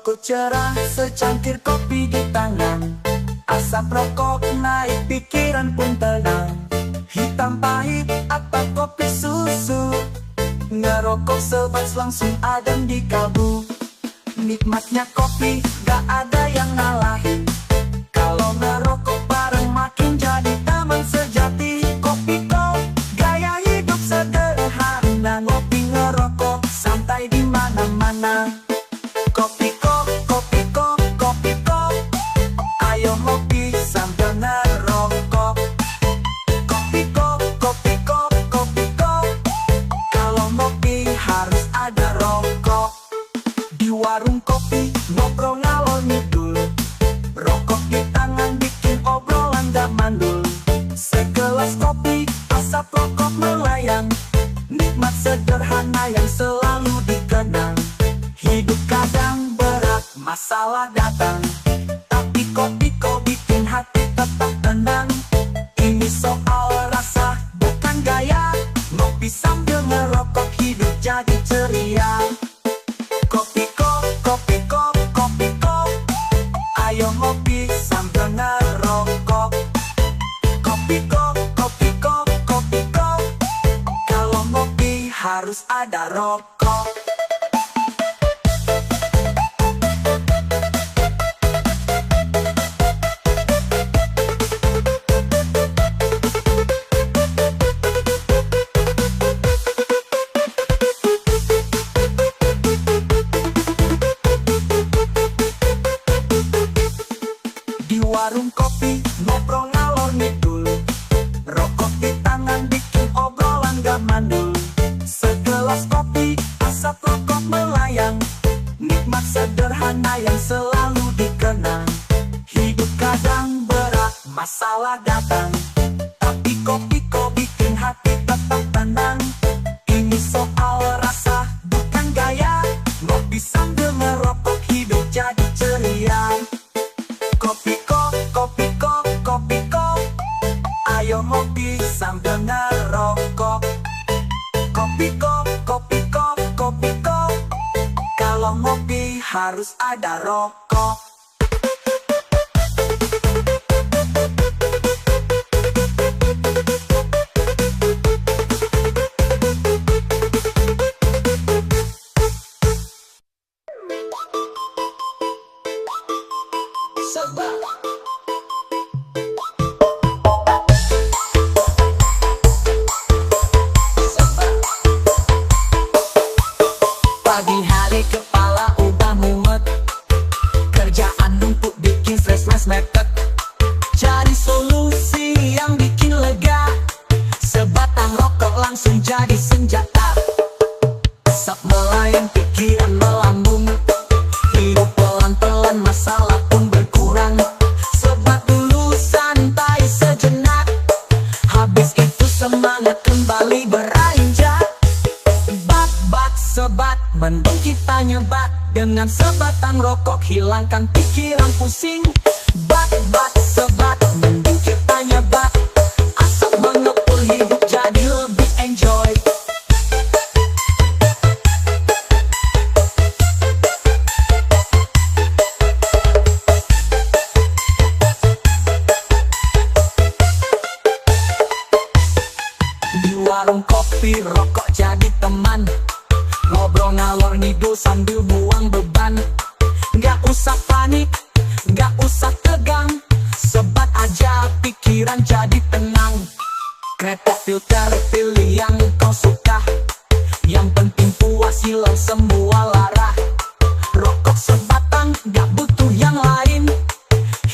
Rokok cerah secangkir kopi di tangan, asap rokok naik pikiran pun tenang. Hitam pahit atau kopi susu, ngerokok sebas langsung adem di kalbu. Nikmatnya kopi gak ada yang ngalahin, kalau ngerokok bareng makin jadi teman sejati. Kopi kok gaya hidup sederhana, ngopi ngerokok santai di mana-mana. Kopi kok, kopi kok, kopi kok, ayo ngopi sambil ngerokok. Kopi kok, kopi kok, kopi kok, kalau ngopi harus ada rokok. Di warung kopi ngobrol ngalor ngidul, rokok di tangan bikin obrolan gak mandul. Segelas kopi, asap rokok melayang, nikmat sederhana yang selalu dikenang. Hidup kadang berat, masalah datang, tapi kopi kok bikin hati tetap tenang. Ini soal rasa, bukan gaya, ngopi sambil ngerokok hidup jadi ceria. Kopi kok, kopi kok, kopi kok, ayo ngopi sambil ngerokok. Kopi kok, kopi kok, kopi kok, kalau ngopi harus ada rokok. Di warung kopi ngobrol ngalor ngidul, rokok di tangan bikin obrolan gak mandul. Segelas kopi, asap rokok melayang, nikmat sederhana yang selalu dikenang. Hidup kadang berat, masalah datang, tapi kopi kok bikin hati tetap tenang. Ini soal rasa, bukan gaya, ngopi sambil ngerokok hidup jadi ceria. Kopi kok, kopi kok, kopi kok, ayo ngopi sambil ngerokok. Kopi kok, kopi kok, kopi kok, kalau ngopi harus ada rokok. Pagi hari kepala udah mumet, kerjaan numpuk bikin stres mepet. Cari solusi yang bikin lega, sebatang rokok langsung jadi senjata. Asap melayang pikiran melambung, hidup pelan-pelan masalah pun berkurang. Sebat dulu santai sejenak, habis itu semangat kembali beranjak. Bat-bat sebat, mending kita nyebat, dengan sebatang rokok hilangkan pikiran pusing. Bat-bat sebat, mending kita nyebat, asap mengepul hidup jadi lebih enjoy. Di warung kopi rokok jadi teman, ngobrol ngalor ngidul sambil buang beban. Gak usah panik, gak usah tegang, sebat aja pikiran jadi tenang. Kretek filter pilih yang kau suka, yang penting puas hilang semua lara. Rokok sebatang gak butuh yang lain,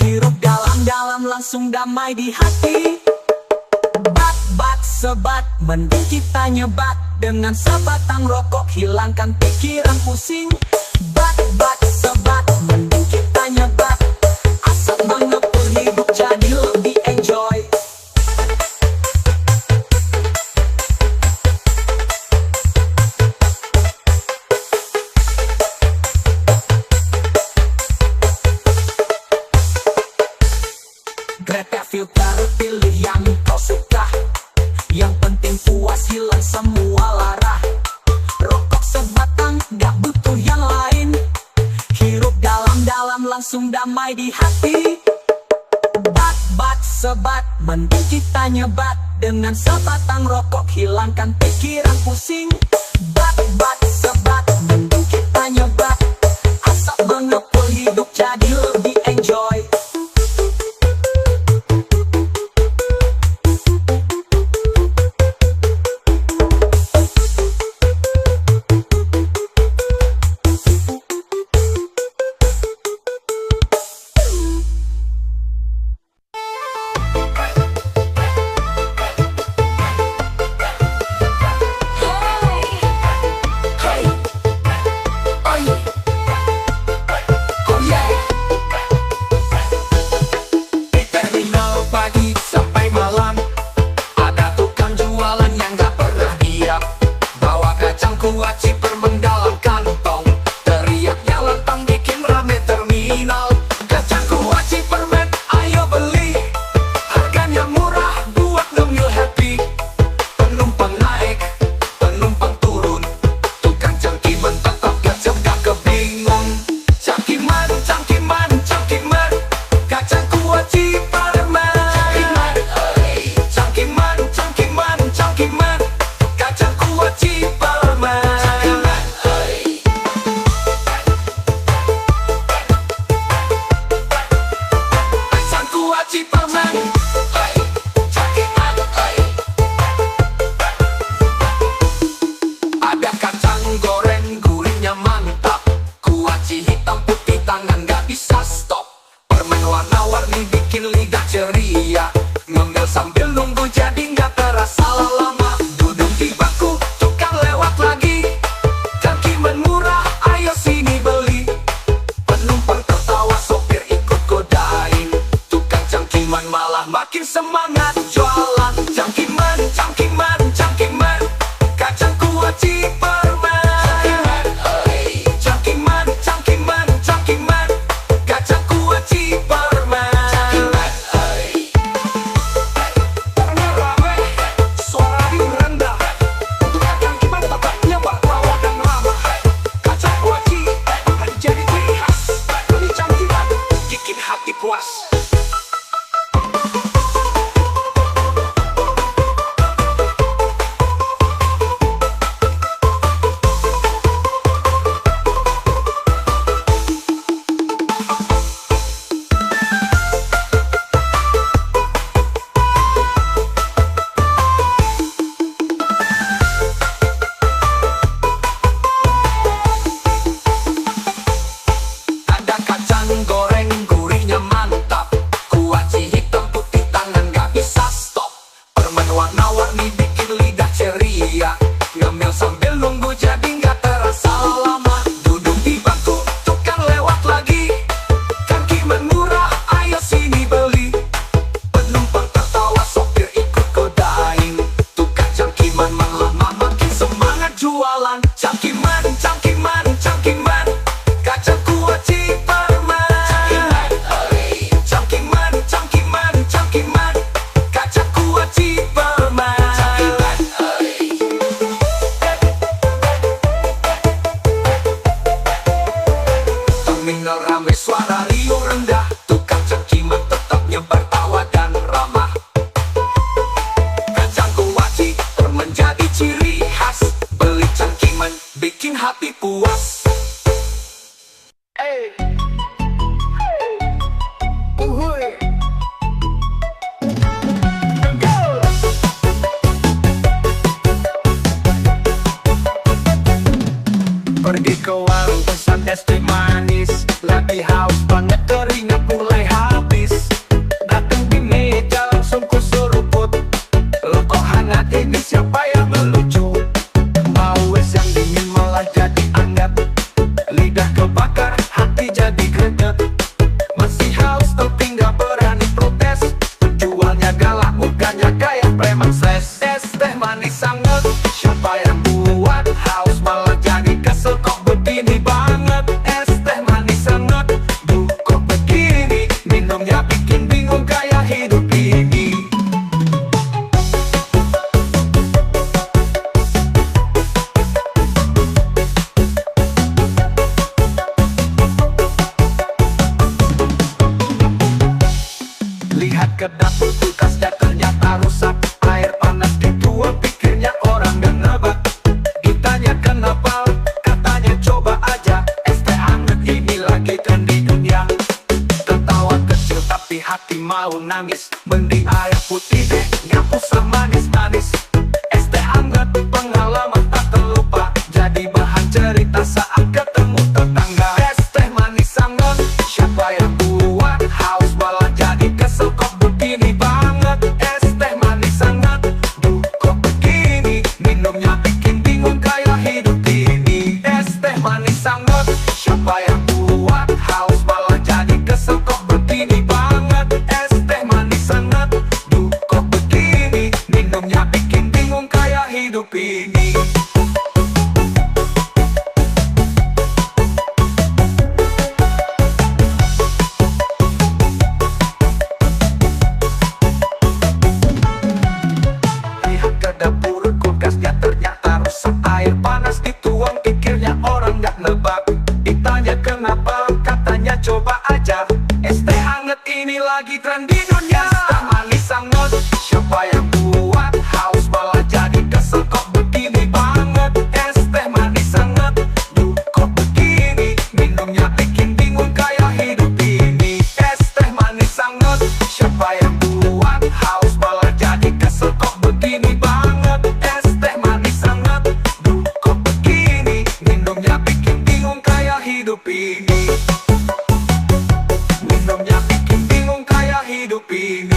hirup dalam-dalam langsung damai di hati. Bat-bat sebat, mending kita nyebat, dengan sebatang rokok hilangkan pikiran pusing. Bat-bat sebat, mending kita nyebat, asap mengepul hidup jadi lebih enjoy. Kretek filter pilih yang kau suka, yang penting puas hilang semua lara. Rokok sebatang gak butuh yang lain, hirup langsung damai di hati. Bat sebat, mending kita nyebat dengan sebatang rokok, hilangkan pikiran pusing. Bat sebat, mending kita nyebat, asap mengepul hidup jadi lebih enjoy. Kuaci permendalam kantong, teriaknya lantang bikin rame terminal. Kacang kuaci permen, ayo beli, harganya murah buat ngemil happy. Penumpang naik, penumpang turun, tukang cangkiman tetap gacep gak kebingung. Cangkiman, cangkiman, cangkiman, kacang kuaci permen. Cangkiman, cangkiman, cangkiman, kacang kuaci permen. Ada kacang goreng gurihnya mantap, kuaci hitam putih tangan gak bisa stop. Permen warna-warni bikin lidah ceria, ngemil sambil nunggu jadi gak terasa lama. Duduk di bangku, tukang lewat lagi, cangkiman murah ayo sini beli. Penumpang tertawa, sopir ikut godain, tukang cangkiman malah makin semangat jualan. Cangkiman, cangkiman, cangkiman, kacang kuaci permen. Cangkiman, cangkiman, cangkiman, kacang kuaci permen. Karena rame, suara rendah, tukang cangkiman tetap nyebar tawa dan ramah. Kacang kuaci jadi ciri khas, beli cangkiman bikin hati puas. Ada kacang goreng gurihnya mantap, kuaci hitam putih tangan gak bisa stop. Permen warna-warni bikin lidah ceria, ngemil sambil nunggu jadi gak terasa lama. Duduk di bangku, tukang lewat lagi, cangkiman murah ayo sini beli. Penumpang tertawa, sopir ikut godain, tukang cangkiman malah makin semangat jualan. Cangkiman, cangkiman, cangkiman, kacang kuaci permen. Cangkiman, cangkiman, cangkiman, kacang kuaci permen. Terminal rame, suara riuh rendah, tukang cangkiman tetap nyebar tawa dan ramah. Kacang kuaci permen jadi ciri khas, beli cangkiman bikin hati puas. Pergi ke warung pesan es teh manis, lagi haus banget keringat mulai habis. Datang di meja langsung ku seruput, lo kok hangat ini siapa yang melucu? Mau es yang dingin malah jadi anget, lidah kebakar hati jadi greget. Masih haus tapi gak berani protes, penjualnya galak mukanya kayak preman stres. Es teh manis anget, siapa yang buat? Haus malah jadi kesel kok begini banget. Es teh manis anget, duh kok begini. nangis. Mending air putih deh, nggak usah manis-manis. Es teh hangat, pengalaman tak terlupa, jadi bahan cerita saat ketemu tetangga. Es teh manis hangat, siapa yang buat? Haus malah jadi kesel, kok begini banget. Es teh manis hangat, duh kok begini, minumnya bikin bingung kayak hidup ini. Es teh manis hangat, siapa yang buat? Haus malah jadi kesel, kok begini banget. Es teh manis hangat, duh kok begini, minumnya bikin bingung kayak hidup ini. Lihat ke dapur, kulkasnya ternyata rusak. Air panas dituang, pikirnya orang nggak nebak. Ditanya kenapa, katanya coba aja. Es teh hangat ini lagi tren di dunia. Es teh manis hangat, siapa yang buat? Haus malah jadi kesel, kok begini banget. Es teh manis hangat, duh kok begini, minumnya bikin bingung kayak hidup ini. Es teh manis hangat, siapa yang buat? Haus malah jadi kesel, kok begini banget. Es teh manis hangat, duh kok begini, minumnya bikin bingung kayak hidup ini. Minumnya bikin bingung kayak hidup ini.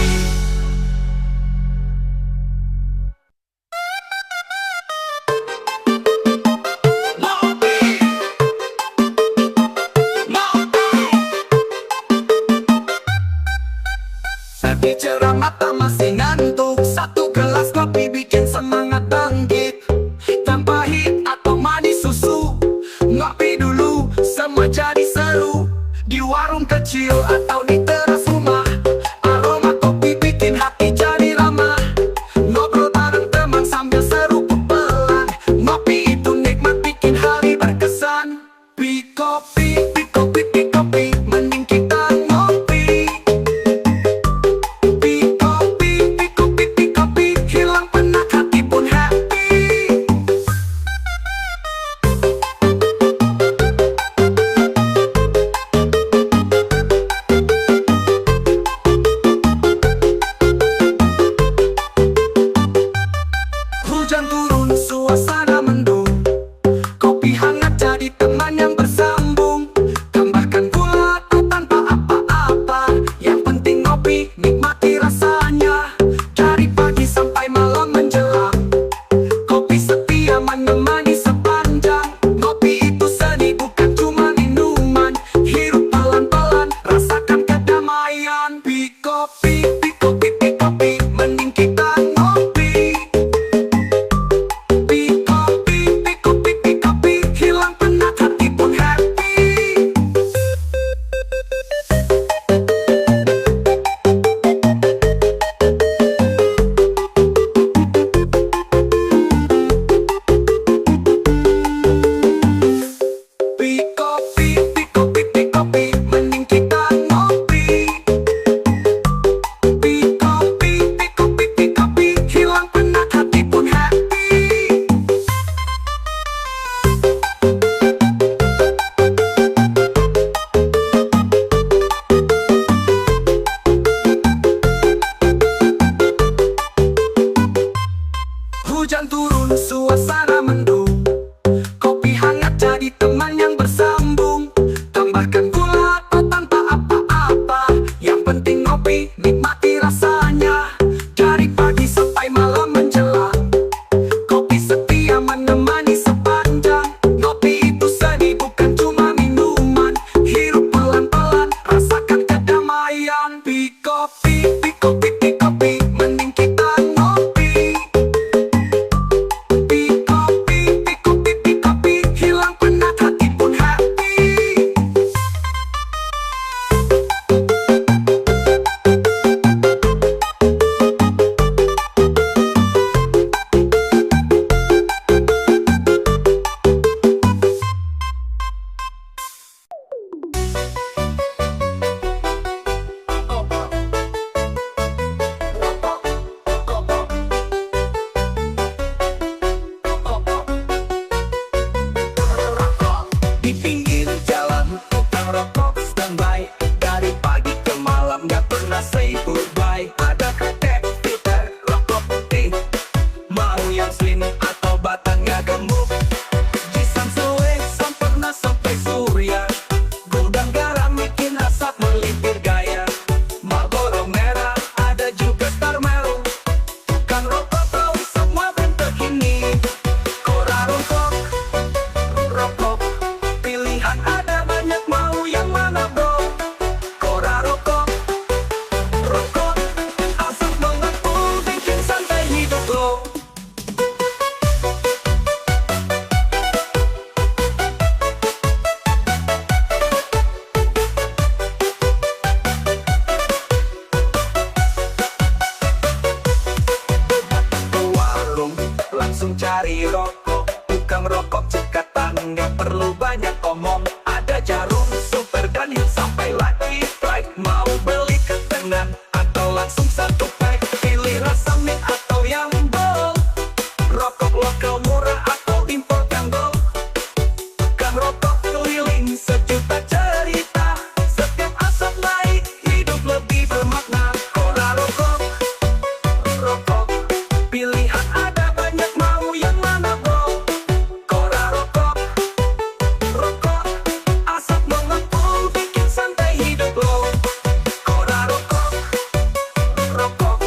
Lagi cerah mata masih ngantuk, satu gelas kopi bikin semangat bangkit. Hitam pahit atau manis susu, ngopi dulu semua jadi seru. Di warung kecil atau di teras rumah, aroma kopi bikin hati jadi ramah. Ngobrol bareng teman sambil seru pelan, ngopi itu nikmat bikin hari berkesan. Pi kopi, pi kopi, pi kopi, mending kita ngopi. Pi kopi, pi kopi, pi kopi, hilang penat hati pun happy. Hujan turun, suasana mendung, kopi hangat jadi teman yang bersambung. Tambahkan gula atau tanpa apa-apa, yang penting ngopi, nikmati rasanya. Dari pagi sampai malam menjelang, kopi setia menemani sepanjang. Ngopi itu seni bukan cuma minuman, hirup pelan-pelan, rasakan kedamaian. Pi kopi, pi kopi, pi kopi, mending kita ngopi. Pi kopi, pi kopi, pi kopi, hilang penat hati pun happy. Pi kopi, pi kopi, pi kopi, mending kita ngopi. Pi kopi, pi kopi, pi kopi, hilang penat hati pun happy. Hujan turun, suasana mendung, kopi hangat jadi teman yang bersambung. Tambahkan gula atau tanpa apa-apa, yang penting ngopi, nikmati rasanya. Dari pagi sampai malam menjelang, kopi setia menemani sepanjang. Ngopi itu seni bukan cuma minuman, hirup pelan-pelan, rasakan kedamaian. Pi kopi, pi kopi, pi kopi, mending kita ngopi. Pi kopi, pi kopi, pi kopi, hilang penat hati pun happy. Di pinggir jalan tukang rokok standby, dari pagi ke malam gak pernah say goodbye. Gak perlu banyak omong, ada Jarum, Super, dan Hil sampai Lucky Strike. Mau beli ketengan atau langsung satu pack, pilih rasa mint atau yang bold. Rokok lokal murah atau impor yang gold. Kang rokok keliling sejuta cerita, setiap asap naik hidup lebih bermakna. Kora rokok, rokok pilihan ada banyak, mau yang mana bro? Kora rokok, rokok asap mengepul bikin santai hidup lo. Kora rokok, rokok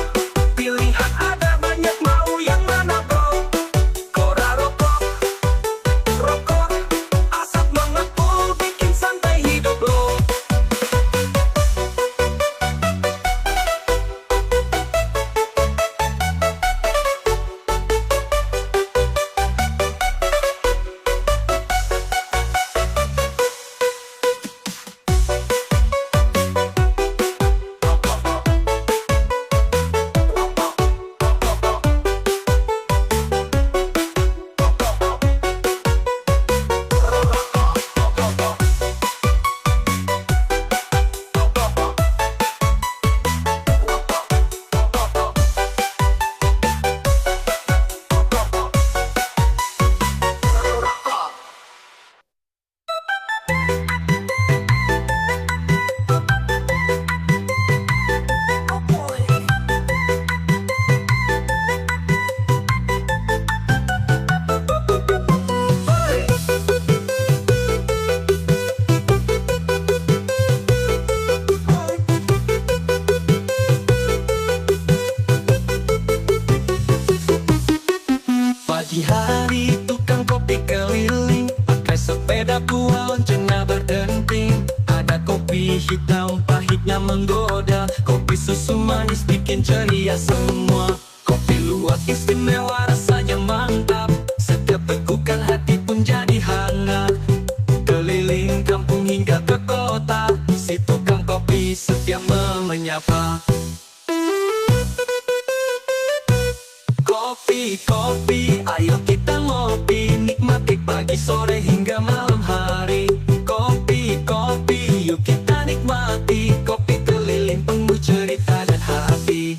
pilihan ada banyak, mau yang mana bro? Kora rokok, rokok asap mengepul bikin santai hidup lo. Pagi hari tukang kopi keliling, pakai sepeda tua loncengnya berdenting. Ada kopi hitam pahitnya menggoda, kopi susu manis bikin ceria semua. Kopi luwak istimewa rasanya mantap, setiap tekukan hati pun jadi hangat. Keliling kampung hingga ke kota, si tukang kopi setia menyapa. Kopi, kopi, ayo kita ngopi, nikmati pagi, sore hingga malam hari. Kopi, kopi, yuk kita nikmati, kopi keliling penuh cerita dan hati.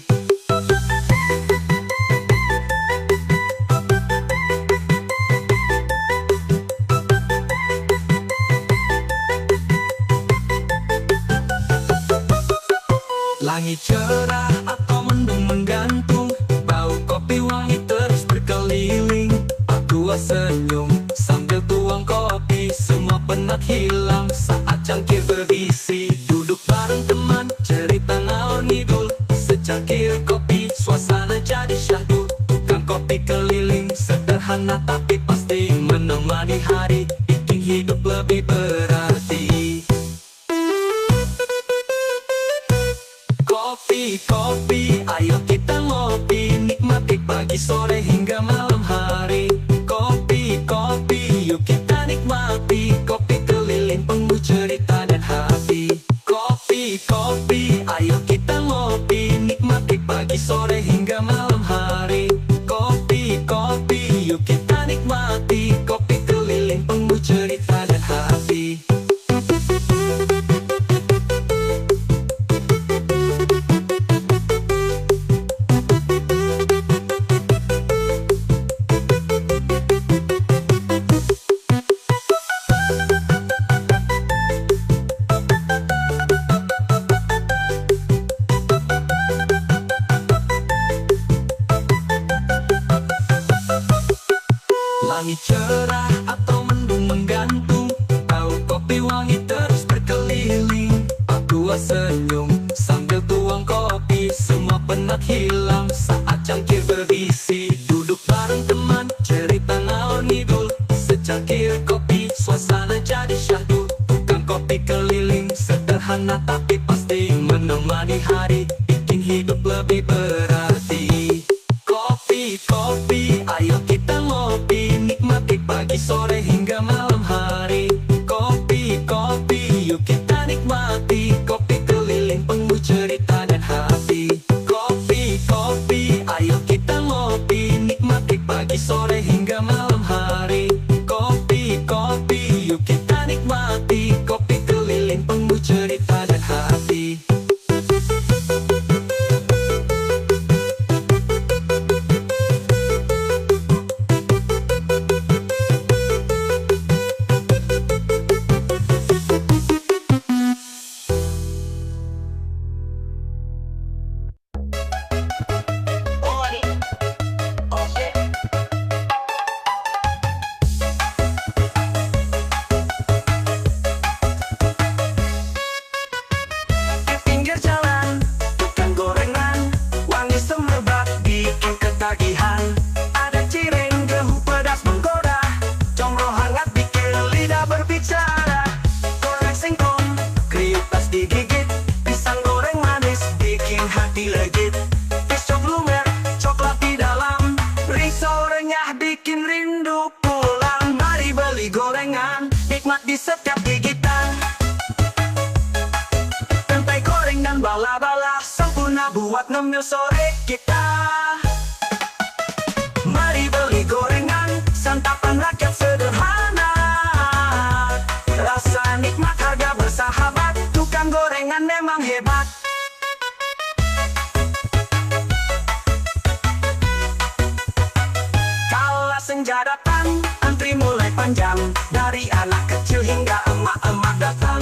Langit cerah atau mendung menggantung, bau kopi wangi terus berkeliling. Aku senyum sambil tuang kopi, semua penat hilang saat cangkir berisi. Duduk bareng teman, cerita ngalor ngidul, secangkir kopi, suasana jadi syahdu. Tukang kopi keliling, sederhana tapi pasti menemani hari, bikin hidup lebih berarti. Kopi, kopi, ayo kita ngopi, nikmati pagi, sore hingga malam hari. Kopi, kopi, yuk kita nikmati, kopi keliling penuh cerita dan hati. Kopi, kopi, ayo kita ngopi, nikmati pagi, sore hingga malam hari. Kopi, kopi, yuk kita nikmati, kopi keliling penuh cerita dan hati. Langit cerah atau mendung menggantung, bau kopi wangi terus berkeliling. Aku senyum sambil tuang kopi, semua penat hilang saat cangkir berisi. Duduk bareng teman, cerita ngalor ngidul, secangkir kopi, suasana jadi syahdu. Tukang kopi keliling, sederhana tapi pasti menemani hari, bikin hidup lebih berarti. Kopi, kopi, ayo kita ngopi, nikmati pagi, sore hingga malam hari. Kopi, kopi, yuk kita nikmati, kopi keliling penuh cerita dan hati. Kopi, kopi, ayo kita ngopi, nikmati pagi, sore hingga malam hari. Kopi, kopi, nikmat di setiap gigitan. Tempe goreng dan bala-bala sempurna buat ngemil sore kita. Mari beli gorengan, santapan rakyat sederhana. Rasa nikmat, harga bersahabat, tukang gorengan memang hebat. Kala senja datang, antri mulai panjang. Dari anak kecil hingga emak-emak datang.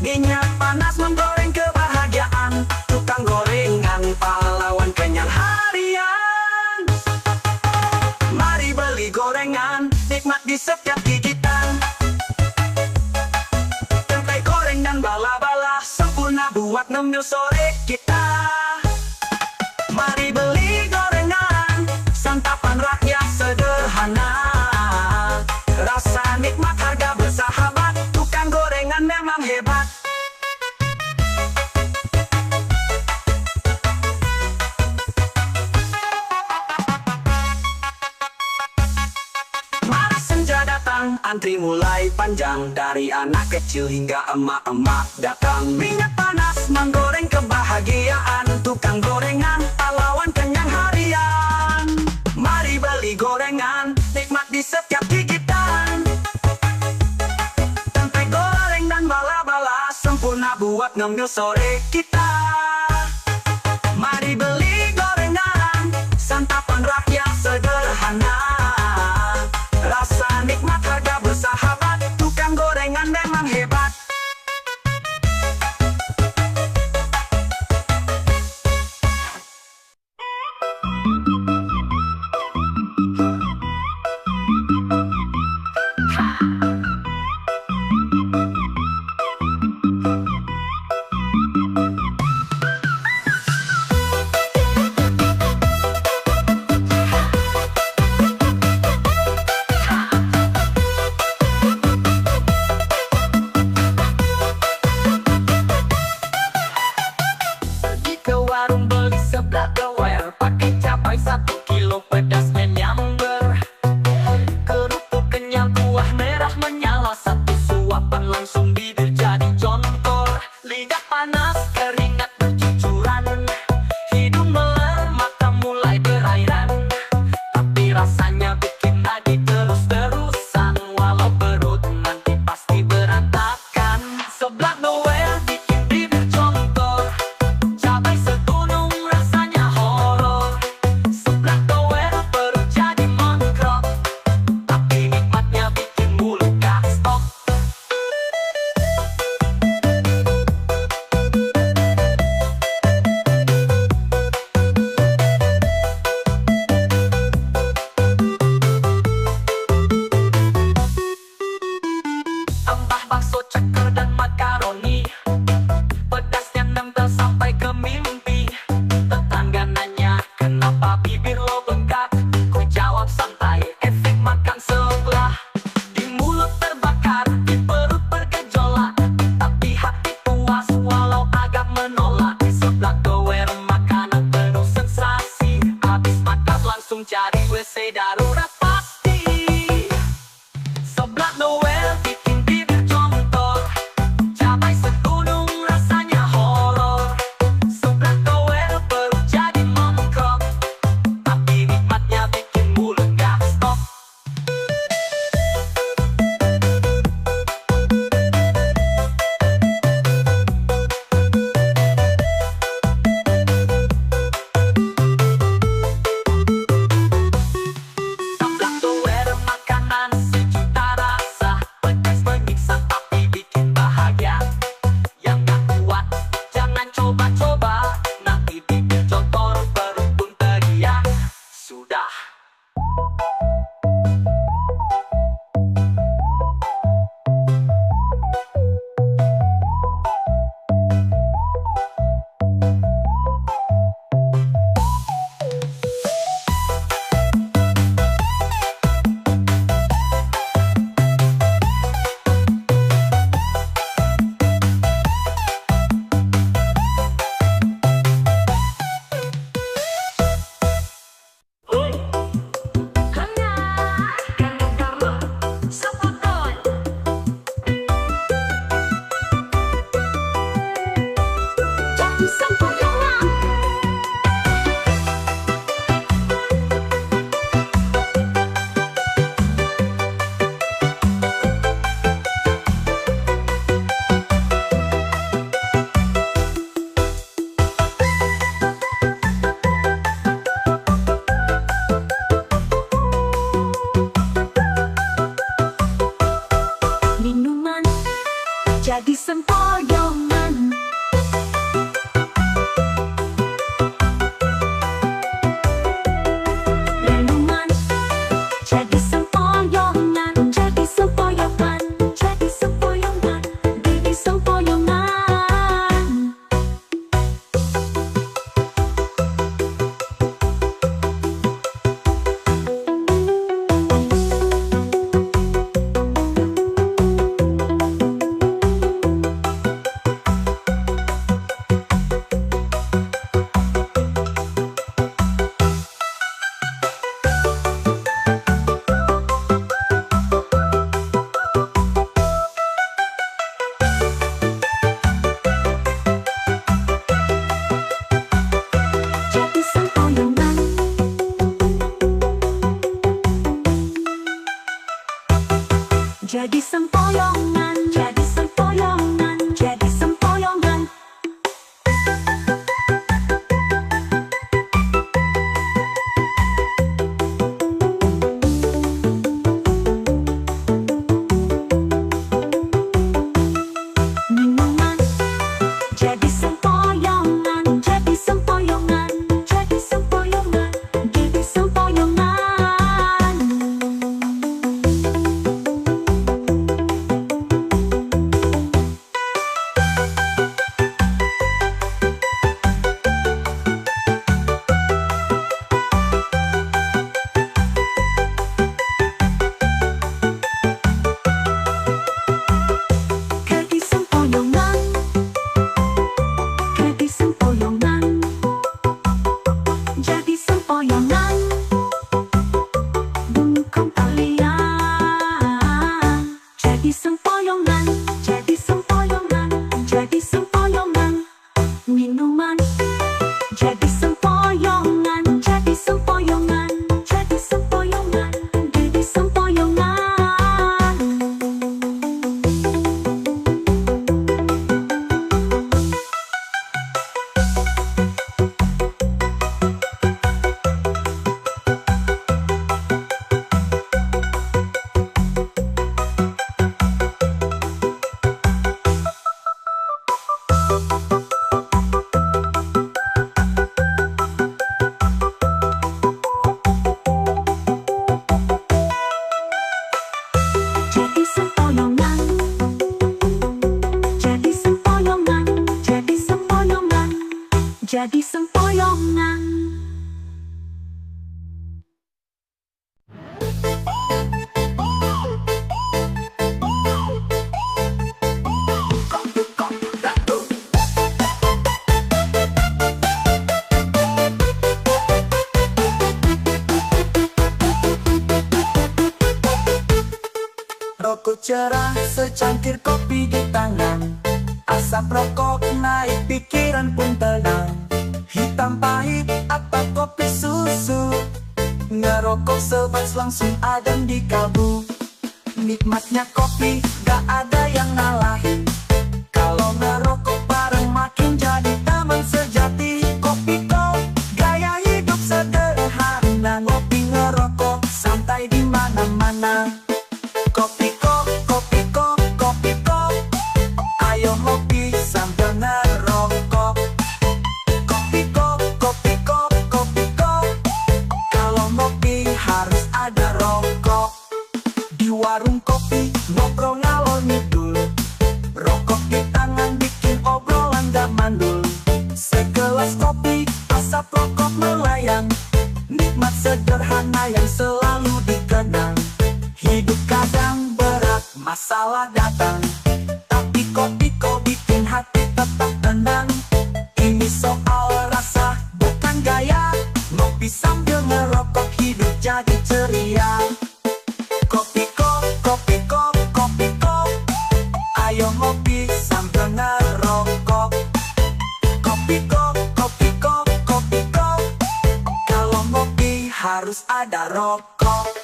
Minyak panas menggoreng kebahagiaan. Tukang gorengan pahlawan kenyang harian. Mari beli gorengan, nikmat di setiap gigitan. Tempe goreng dan bala-bala sempurna buat ngemil sore kita. Mari beli gorengan, santapan rakyat sederhana. Rasa nikmat, harga bersahabat, tukang gorengan memang hebat. Mari senja datang, antri mulai panjang. Dari anak kecil hingga emak-emak datang. Minyak panas menggoreng kebahagiaan. Tukang gorengan pahlawan kenyang harian. Mari beli gorengan, nikmat di setiap gigitan. Tempe goreng dan bala-bala sempurna buat ngemil sore kita. Mari beli gorengan, santapan rakyat sederhana. Rasa nikmat, harga bersahabat, tukang gorengan memang hebat. Pergi ke warung beli seblak doer, pakai cabai 1 kilo pedas menyamber. Kerupuk kenyal kuah merah menyala, satu suapan langsung bibir jadi jontor. Lidah panas keringat bercucuran, hidung meler mata mulai berairan. Tapi rasanya bikin nagih terus-terusan, walau perut nanti pasti berantakan. Seblak doer bikin bibir jontor, cabai segunung rasanya horor. Seblak doer perut jadi mangkrok, tapi nikmatnya bikin mulut gak stop. Tambah bakso ceker dan makaroni, pedasnya nempel sampai ke mimpi. Tetangga nanya, kenapa bibir lo bengkak? Ku jawab santai, efek makan sebelah. Di mulut terbakar, di perut bergejolak, tapi hati puas walau agak menolak. Seblak doer makanan penuh sensasi, habis makan langsung cari WC darurat pasti. Seblak doer bikin bibir jontor, jadi sempoyongan. Minuman jadi sempoyongan, jadi sempoyongan, jadi sempoyongan, jadi sempoyongan. Jadi sempoyongan. Jadi sempoyongan, jadi sempoyongan, jadi sempoyongan. Minuman jadi sempoyongan, jadi sempoyongan, jadi sempoyongan, jadi sempoyongan. Jadi sempoyongan, jadi sempoyongan, jadi sempoyongan. Bukan kalian. Jadi sempoyongan, jadi sempoyongan, jadi sempoyongan. Minuman jadi sempoyongan, jadi sempoyongan, jadi sempoyongan, jadi sempoyongan. Jadi sempoyongan, jadi sempoyongan, jadi sempoyongan, jadi sempoyongan. Rokok cerah secangkir kopi di tangan. Asap rokok naik pikiran pun tenang. Hitam pahit atau kopi susu, ngerokok sebas langsung adem di kalbu. Nikmatnya kopi gak ada yang ngalahin. Kalau ngerokok bareng makin jadi teman sejati. Kopi kok gaya hidup sederhana. Ngopi ngerokok santai di mana-mana. Kopi kok, kopi kok, kopi kok. Ayo ngopi sambil ngerokok. Kopi kok, kopi kok, kopi kok. Kalau ngopi harus ada rokok. Di warung kopi ngobrol ngalor ngidul. Rokok di tangan bikin obrolan gak mandul. Segelas kopi, asap rokok melayang. Nikmat sederhana yang selalu dikenang. Hidup kadang berat, masalah datang. Tapi kopi kok bikin hati tetap tenang. Ini soal rasa, bukan gaya. Ngopi sambil ngerokok, hidup jadi ceria. Kopi kok, kopi kok, kopi kok. Ayo ngopi sambil ngerokok. Kopi kok, kopi kok, kopi kok. Kalau ngopi harus ada rokok.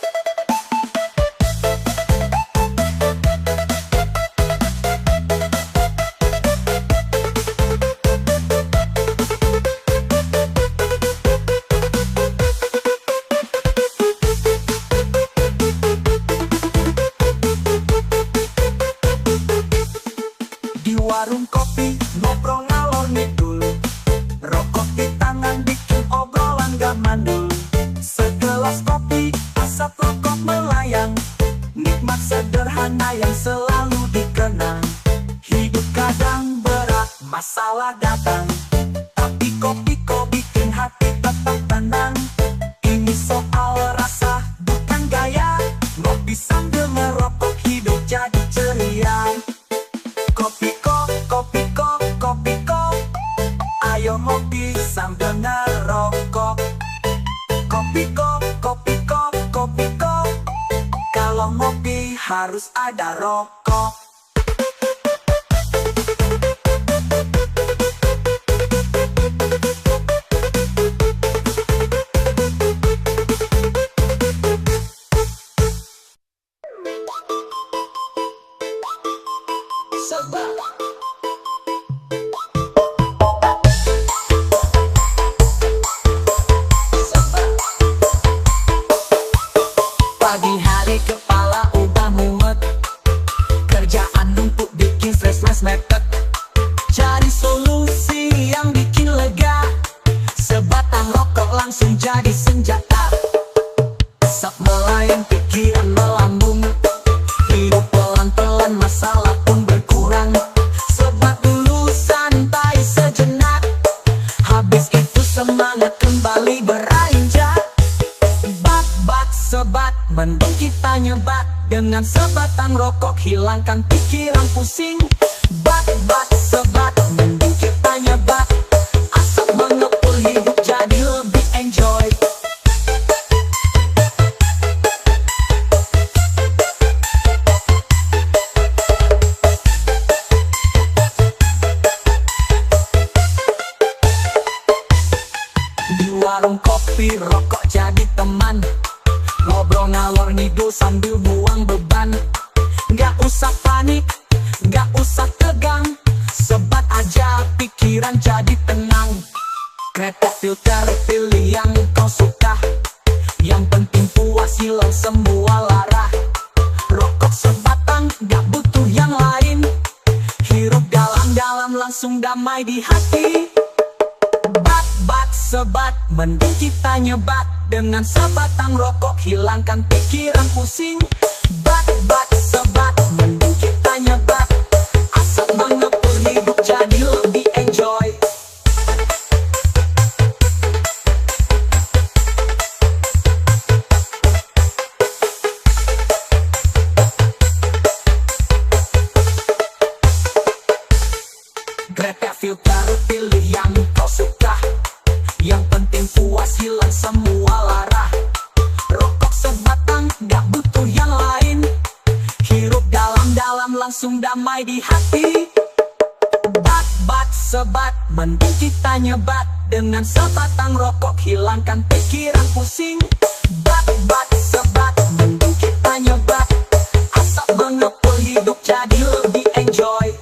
warung kopi, ngobrol ngalor ngidul. Rokok di tangan bikin obrolan gak mandul. Segelas kopi, asap rokok melayang. Nikmat sederhana yang selalu dikenang. Hidup kadang berat, masalah datang, tapi kopi kok bikin hati tetap tenang. Ini soal rasa, bukan gaya. Ngopi sambil ngerokok, hidup jadi ceria. Kopi kok, kopi kok, kopi kok. Ayo ngopi sambil ngerokok. Kopi kok, kopi kok, kopi kok. Kalau ngopi harus ada rokok. Pagi hari kepala udah mumet, kerjaan numpuk bikin stres mepet. Cari solusi yang bikin lega, sebatang rokok langsung jadi senjata. Asap melayang, pikiran melambung, hidup pelan-pelan, masalah pun berkurang. Sebat dulu, santai sejenak, habis itu semangat kembali beranjak. Bat-bat sebat, mending kita nyebat, dengan sebatang rokok hilangkan pikiran pusing. Bat-bat sebat, mending kita nyebat, asap mengepul, hidup jadi lebih enjoy. Di warung kopi rokok jadi teman, ngobrol ngalor ngidul sambil buang beban. Gak usah panik, gak usah tegang, sebat aja pikiran jadi tenang. Kretek filter pilih yang kau suka, yang penting puas hilang semua lara. Rokok sebatang gak butuh yang lain, hirup dalam-dalam langsung damai di hati. Bat-bat sebat, mending kita nyebat, dengan sebatang rokok hilangkan pikiran pusing. Bat-bat sebat, mending kita nyebat, asap mengepul, hidup jadi lebih enjoy. Kretek filter pilih yang kau suka, yang penting puas hilang semua lara. Rokok sebatang gak butuh yang lain, hirup dalam-dalam langsung damai di hati. Bat-bat sebat, mending kita nyebat, dengan sebatang rokok hilangkan pikiran pusing. Bat-bat sebat, mending kita nyebat, asap mengepul, hidup jadi lebih enjoy.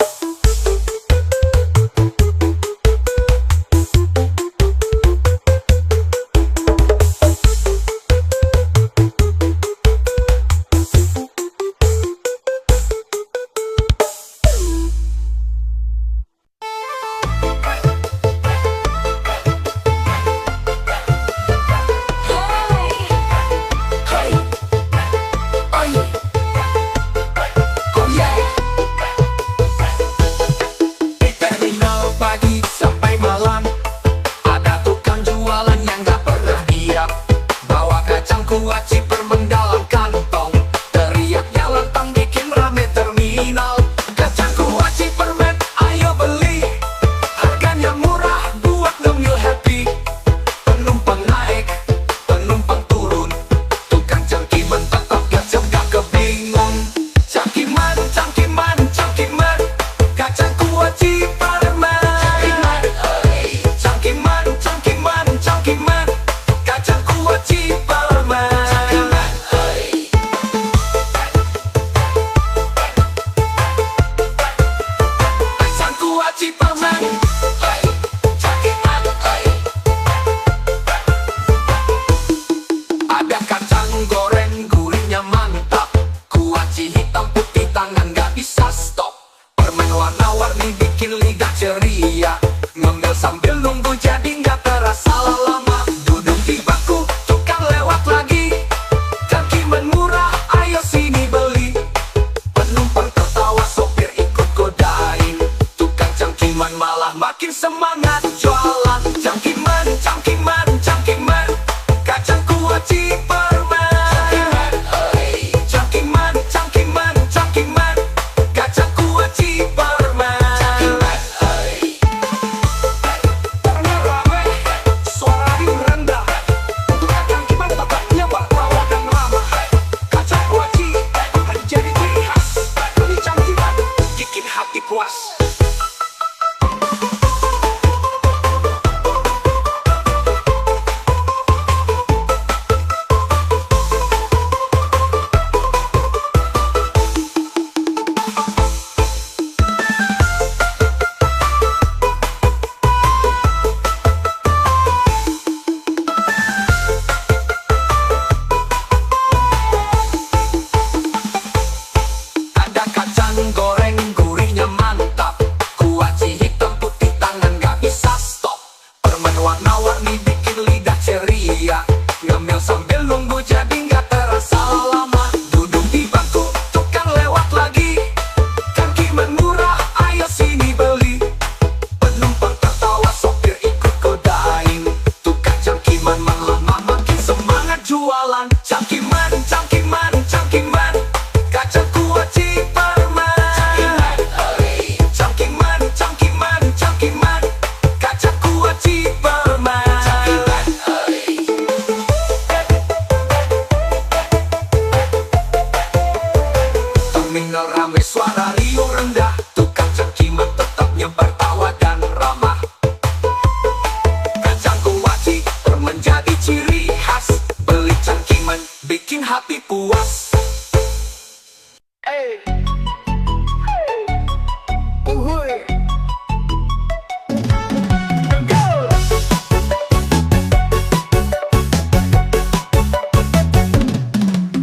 semangat jualan. Cangkiman, cangkiman, cangkiman, kacang kuaci permen. Cangkiman, cangkiman, cangkiman, kacang kuaci permen. Karena rame, suara rendah. Cangkiman tetapnya berawa dan ramah. Kacang kuaci jadi ciri khas. Beli cangkiman, bikin hati puas. Ada kacang goreng gurihnya mantap, kuaci hitam putih tangan gak bisa stop. Permen warna-warni bikin lidah ceria, ngemil sambil nunggu jadi gak terasa lama. Duduk di bangku, tukang lewat lagi, cangkiman murah ayo sini beli. Penumpang tertawa, sopir ikut godain, tukang cangkiman malah makin semangat jualan. Cangkiman, cangkiman, cangkiman, kacang kuaci permen. Cangkiman, cangkiman, cangkiman, kacang kuaci permen. Terminal ramai suara riuh rendah, tukang cangkiman tetapnya bertawa dan ramah. Kacang kuaci menjadi ciri khas, beli cangkiman bikin hati puas.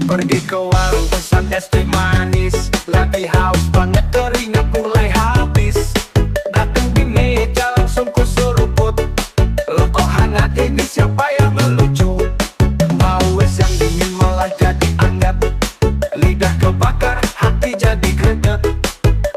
Pergi ke warung pesan es teh manis, lagi haus banget keringat mulai habis. Datang di meja langsung ku seruput, lo kok hangat ini siapa yang melucu? Mau es yang dingin malah jadi anget, lidah kebakar hati jadi greget.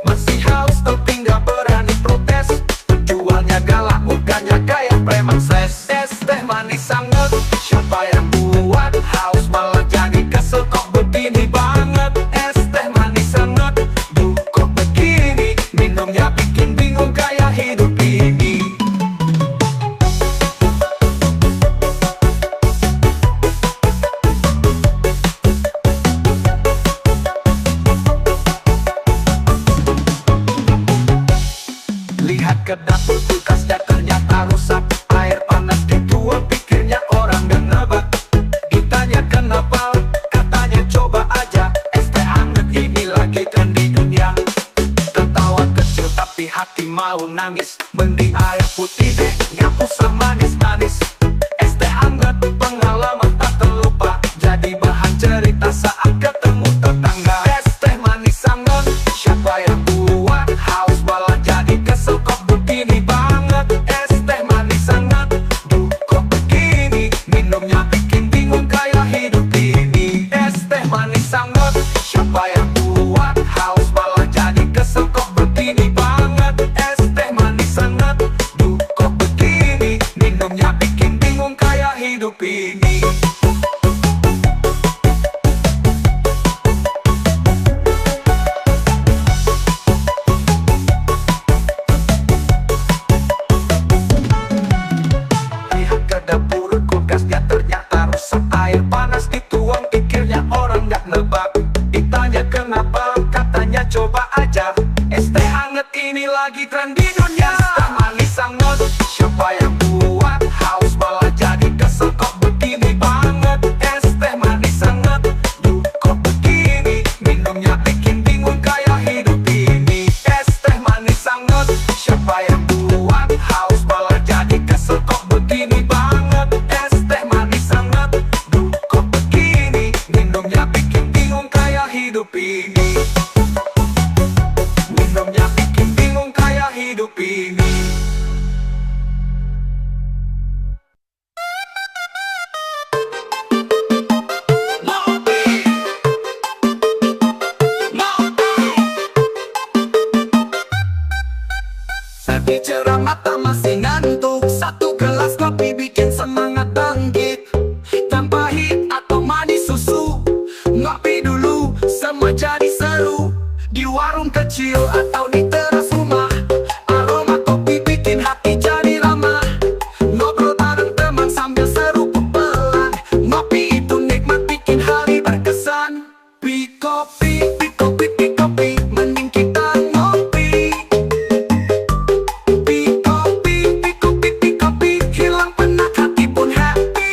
Masih haus tapi gak berani protes, penjualnya galak mukanya kayak preman stres. Es teh manis anget, siapa yang buat? Haus malah jadi kesel kok begini banget. Es teh manis anget, duh kok begini, minumnya bikin bingung kayak hidup ini. Lihat ke dapur kulkasnya ternyata rusak, air panas dituang pikirnya orang gak nebak. Ditanya kenapa, katanya coba aja, es teh hangat ini lagi tren di dunia. Tertawa kecil tapi hati mau nangis, mending air putih deh, gak usah manis-manis. Es teh hangat pengalaman tak terlupa, jadi bahan cerita saat ketemu tetangga. Es teh manis hangat, siapa yang buat? Haus malah jadi kesel kok begini banget. Es teh manis hangat, duh kok begini, minumnya bikin bingung kayak hidup ini. Es teh manis hangat, siapa yang buat? Haus malah jadi kesel kok begini banget. Es teh manis hangat, duh kok begini, minumnya bikin bingung kayak hidup ini. Lihat ke dapur kulkasnya ternyata rusak, air panas dituang pikirnya orang gak nebak. Ditanya kenapa, katanya coba aja, es teh hangat ini lagi tren di dunia. Es teh manis hangat, siapa yang buat? Haus malah jadi kesel kok begini banget. Es teh manis hangat, duh kok begini, minumnya bikin bingung kayak hidup ini. Es teh manis hangat, siapa yang buat? Haus malah jadi kesel kok begini banget. Es teh manis hangat, duh kok begini, minumnya bikin bingung kayak hidup ini. Minumnya bikin bingung kayak hidup ini. Tapi cerama mata masih ngantuk, satu gelas kopi bikin semangat bangkit. Hitam pahit atau manis susu, ngopi dulu, semua jadi seru. Di warung kecil atau di teras rumah, aroma kopi bikin hati jadi ramah. Ngobrol bareng teman sambil seru pelan, ngopi itu nikmat bikin hari berkesan. Pi kopi, pi kopi, pi kopi, mending kita ngopi. Pi kopi, pi kopi, pi kopi, hilang penat hati pun happy.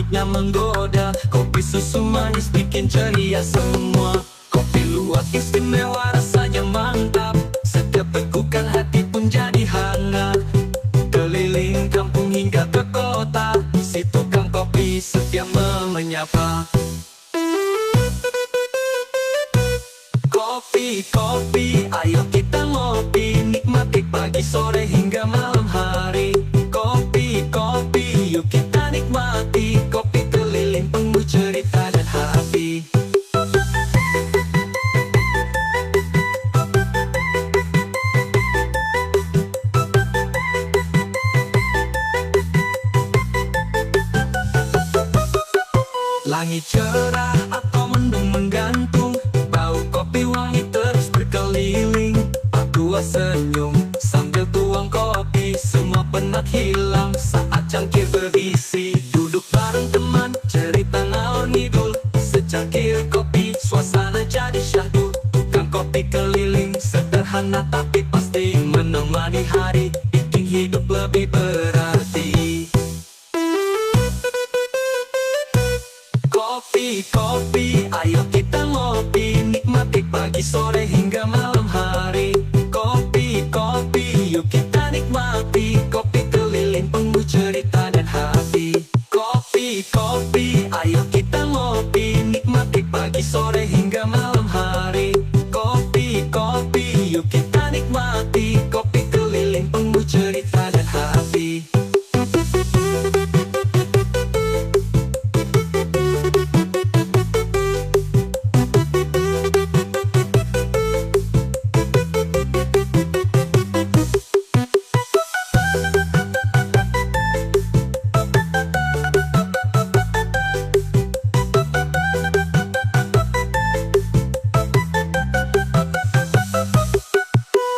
pahitnya menggoda. Kopi susu manis bikin ceria semua. Kopi luwak istimewa rasanya mantap. Setiap tegukan hati pun jadi hangat. Keliling kampung hingga ke kota, si tukang kopi setia menyapa. Kopi, kopi, ayo kita ngopi. Nikmati pagi, sore hingga malam hari. Kopi, kopi, yuk kita nikmati. Kopi keliling penuh cerita dan hati. Langit cerah atau mendung menggantung, bau kopi wangi terus berkeliling. Aku senyum sambil tuang kopi, semua penat hilang saat cangkir berisi. Duduk bareng teman, cerita ngalor ngidul, secangkir kopi, suasana jadi syahdu. Tukang kopi keliling, sederhana tapi pasti menemani hari, bikin hidup lebih berarti. Kopi, kopi, ayo kita ngopi. Nikmati pagi, sore hingga malam hari. Kopi, kopi, yuk kita nikmati. Kopi keliling penuh cerita dan hati. Kopi, kopi, ayo kita ngopi. Nikmati pagi, sore hingga malam hari. Kopi, kopi, yuk kita nikmati. Kopi keliling penuh cerita dan hati.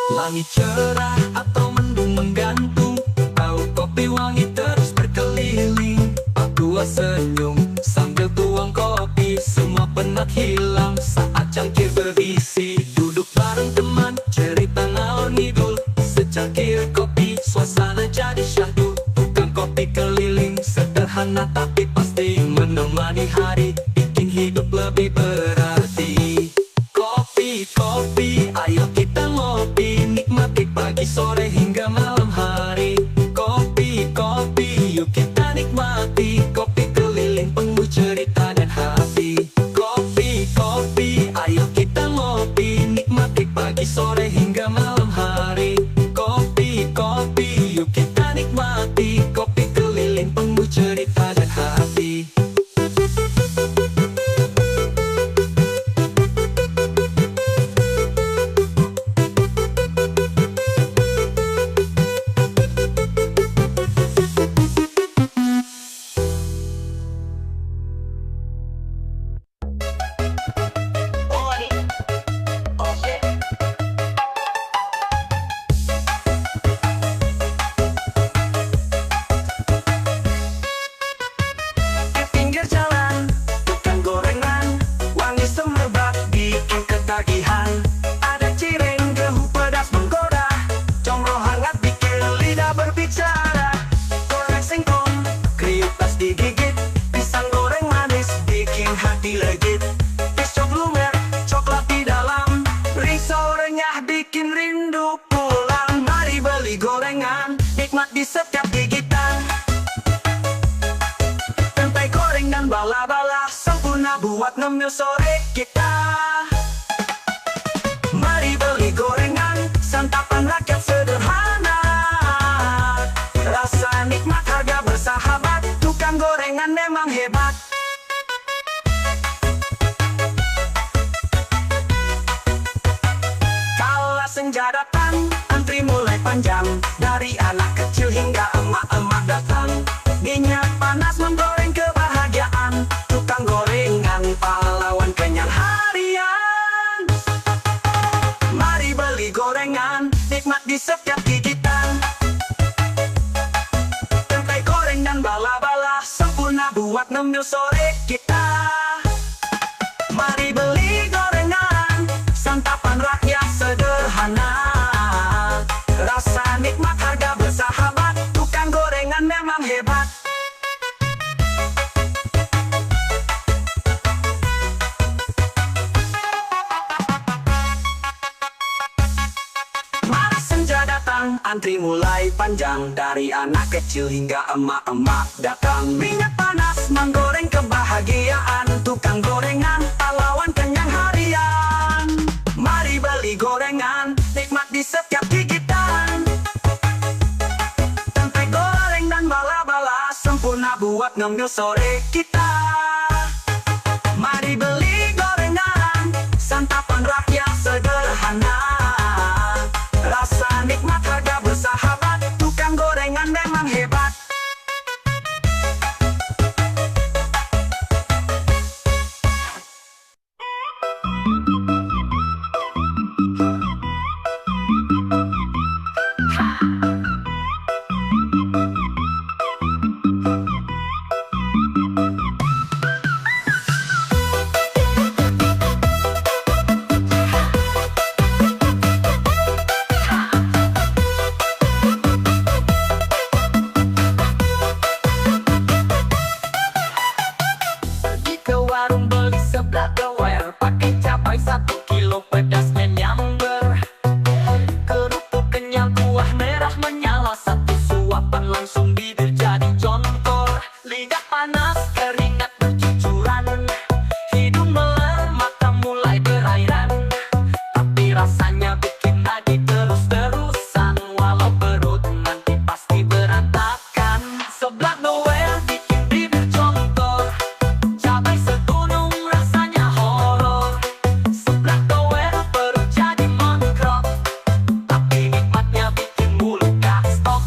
Langit cerah atau mendung menggantung, bau kopi wangi terus berkeliling. Aku senyum sambil tuang kopi, semua penat hilang saat cangkir berisi. Duduk bareng teman, cerita ngalor ngidul, secangkir kopi, suasana jadi syahdu. Tukang kopi keliling, sederhana tapi pasti menemani hari, bikin hidup lebih berarti. Kopi, kopi, ayo kita ngopi. Nikmati pagi, sore hingga malam hari. Kopi, kopi, yuk kita nikmati. Kopi keliling penuh cerita dan hati. Kopi, kopi, ayo kita ngopi. Nikmati pagi, sore hingga malam hari. Kopi, kopi, yuk kita nikmati. Kopi keliling penuh cerita dan hati. Di pinggir jalan, tukang gorengan, wangi semerbak bikin ketagihan. Ada cireng gehu pedas menggoda, congro hangat bikin lidah berbicara. Goreng singkong, kriuk pas digigit, pisang goreng manis bikin hati legit. Pisau lumer, coklat di dalam, risau renyah bikin rindu pulang. Mari beli gorengan, nikmat di setiap gigitan. Tempe goreng dan bala-bala sempurna buat ngemil sore kita. Mari beli gorengan, santapan rakyat sederhana. Rasa nikmat, harga bersahabat, tukang gorengan memang hebat. Kala senja datang, antri mulai panjang. Dari anak kecil hingga emak-emak datang. Minyak panas menggoreng kebahagiaan. Tukang gorengan pahlawan kenyang harian. Mari beli gorengan, nikmat di setiap gigitan. Tempe goreng dan bala-bala sempurna buat ngemil sore kita. Mari beli gorengan, santapan rakyat sederhana. Rasa nikmat, harga bersahabat, tukang gorengan memang hebat. panjang. Dari anak kecil hingga emak-emak datang. Minyak panas menggoreng kebahagiaan. Tukang gorengan pahlawan kenyang harian. Mari beli gorengan, nikmat di setiap gigitan. Tempe goreng dan bala-bala sempurna buat ngemil sore kita. Mari beli gorengan, santapan rakyat sederhana. Rasa nikmat, harga bersahabat, tukang gorengan memang hebat. Ke warung beli seblak doer, pakai cabai 1 kilo pedasnya nyamber. Kerupuk kenyal kuah merah menyala, satu suapan langsung bibir jadi jontor. Lidah panas keringat bercucuran, hidung meler mata mulai berairan. Tapi rasanya bikin nagih terus-terusan, walau perut nanti pasti berantakan. Seblak doer bikin bibir jontor, cabai segunung rasanya horor. Seblak doer perut jadi mangkrok, tapi nikmatnya bikin mulut gak stop.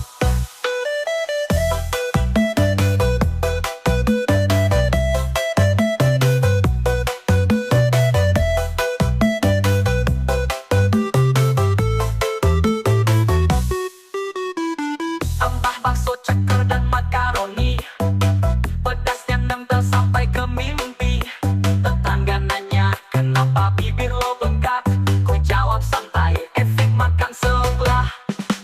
Tambah bakso ceker dan makaroni, pedasnya nempel sampai ke mimpi. Tetangga nanya, kenapa bibir lo bengkak? Ku jawab santai, efek makan sebelah.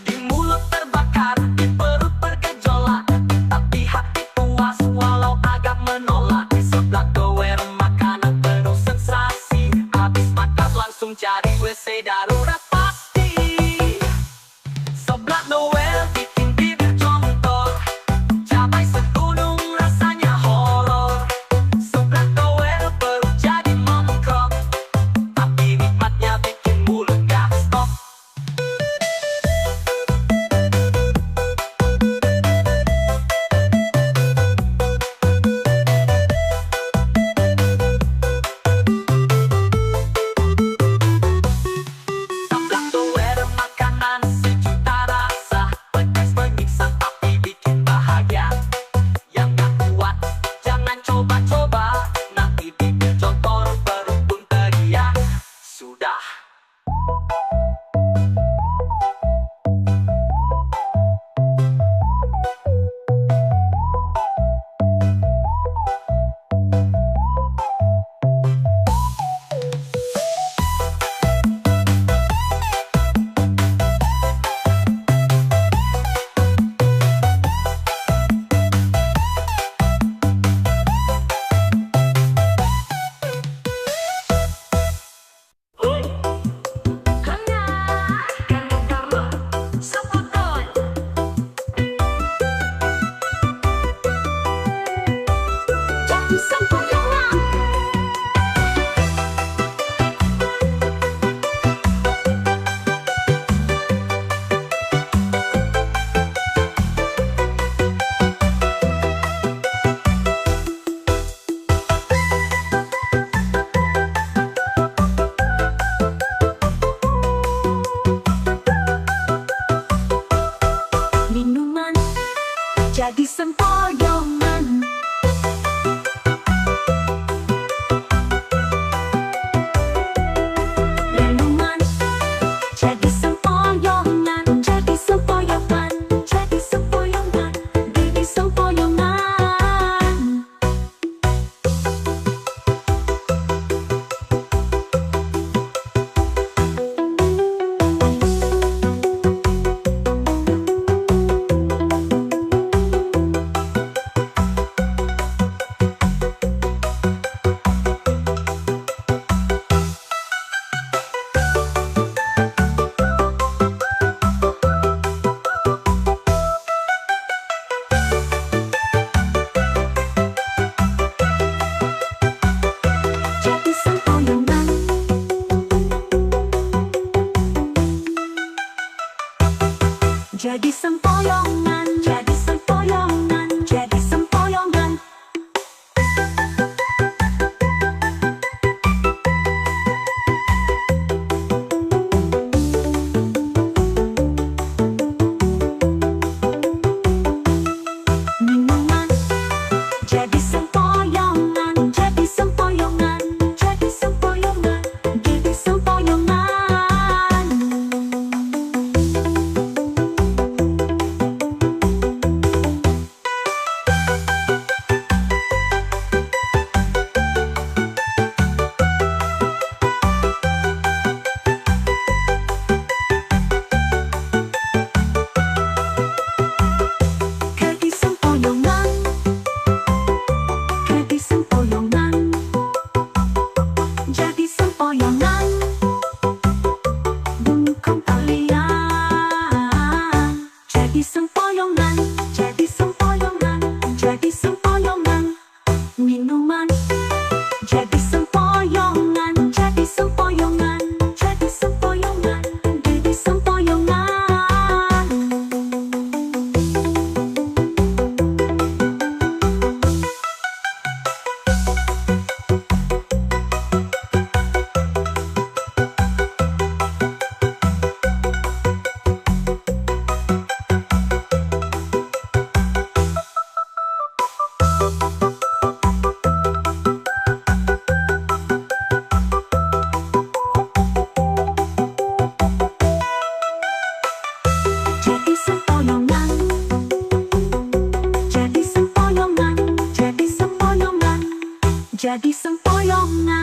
Di mulut terbakar, di perut bergejolak, tapi hati puas walau agak menolak. Seblak doer makanan penuh sensasi, habis makan langsung cari WC darurat pasti. Seblak doer bikin bibir jontor, cabai segunung rasanya horor. Seblak doer perut jadi mangkrok, tapi nikmatnya bikin mulut gak stop. Seblak doer makanan sejuta rasa, pedas menyiksa tapi bikin bahagia. Yang gak kuat jangan coba-coba, nanti bibir jontor perut pun teriak. Sudah. Jadi sempoyongan. Minuman jadi sempoyongan. teman. Jadi sempoyongan, jadi sempoyongan, jadi sempoyongan, jadi sempoyongan. Jadi sempoyongan, jadi sempoyongan, jadi sempoyongan, jadi sempoyongan.